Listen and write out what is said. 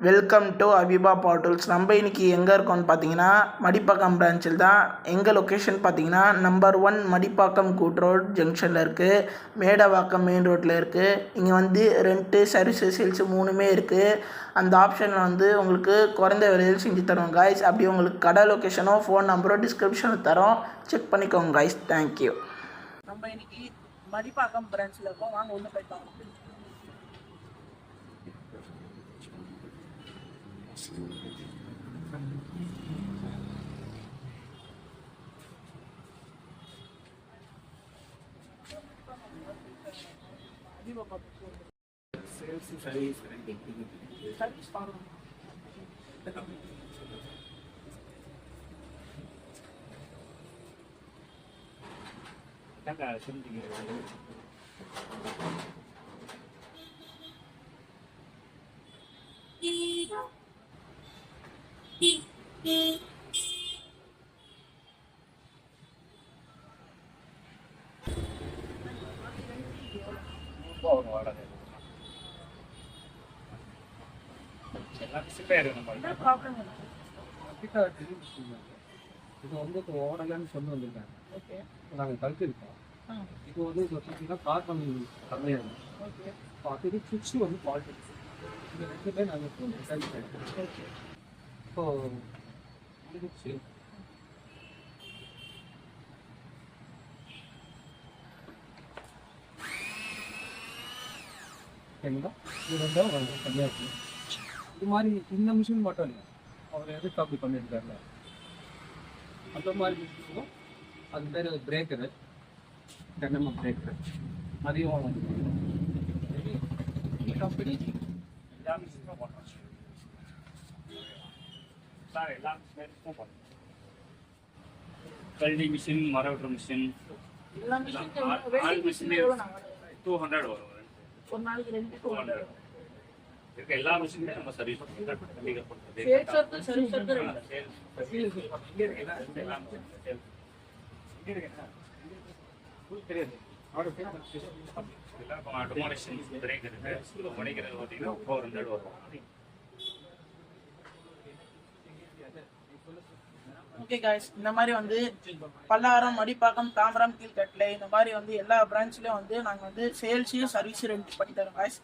Welcome to Habiba பாட்டூல்ஸ். நம்ம இன்றைக்கி எங்கே இருக்கோம்னு பார்த்தீங்கன்னா மடிப்பாக்கம் பிரான்ச்சில் தான். எங்கள் லொக்கேஷன் பார்த்தீங்கன்னா நம்பர் 1 மடிப்பாக்கம் கூட் ரோட் ஜங்ஷனில் இருக்குது. மேடவாக்கம் மெயின் ரோட்டில் இருக்குது. இங்கே வந்து ரெண்ட்டு, சர்வீஸு, சேல்ஸு 3மே இருக்குது. அந்த ஆப்ஷனில் வந்து உங்களுக்கு குறைந்த விலையில் செஞ்சு தரோம் காய்ஸ். அப்படி உங்களுக்கு கடை லொக்கேஷனோ ஃபோன் நம்பரோ டிஸ்கிரிப்ஷனில் தரோம், செக் பண்ணிக்கோங்க காய்ஸ். தேங்க்யூ. நம்ம இன்னைக்கு மடிப்பாக்கம் பிரான்ச்சில் இருக்கோம். வாங்க ஒன்று போய் பார்க்கலாம். சர்வீஸ் பார்க்கணும். இது வந்து இப்போ ஓடலன்னு சொல்லி வந்திருக்காங்க. ஓகே, நாங்கள் கழுத்து இருக்கோம். இப்போ வந்து பார்த்தீங்கன்னா கார்பன் கம்மியாக இருக்கும். ஓகே, அது சுவிட்சு வந்து பாலிட்டிக்ஸ் இது ரெண்டுமே நாங்கள் சரி பண்ணிட்டோம். ஓகே, இப்போ முடிச்சு சரிங்களா? இது ரெண்டும் கம்மியாக இருக்கும். இது மாதிரி இந்த மிஷின் மட்டும் இல்லை, அவர் எதுக்கு அப்படி பண்ணியிருக்காருல அந்த மாதிரி மிஷினும் அது பேர் பிரேக்கரு, டைனமோ பிரேக்கரு. அதையும் இந்த கம்பெனி எல்லா மிஷினும் பண்ணுறோம் சார். எல்லா மிஷினும் பண்ணுறோம். கல்டி மிஷின், மர வெட்டுற மிஷின், ஆள் மிஷின் 200 வரும். ஒரு நாளைக்கு 200 இருக்க எல்லா மிஷினுமே நம்ம சர்வீஸ் ஓகே காய்ஸ், இந்த மாதிரி வந்து பல்லாவரம், மடிப்பாக்கம், தாம்பரம், கீழ்கட்டளை இந்த மாதிரி வந்து எல்லா பிரான்ச்லேயும் வந்து நாங்கள் வந்து சேல்ஸையும் சர்வீஸும் ரெண்ட் பண்ணி தரோம் காய்ஸ்.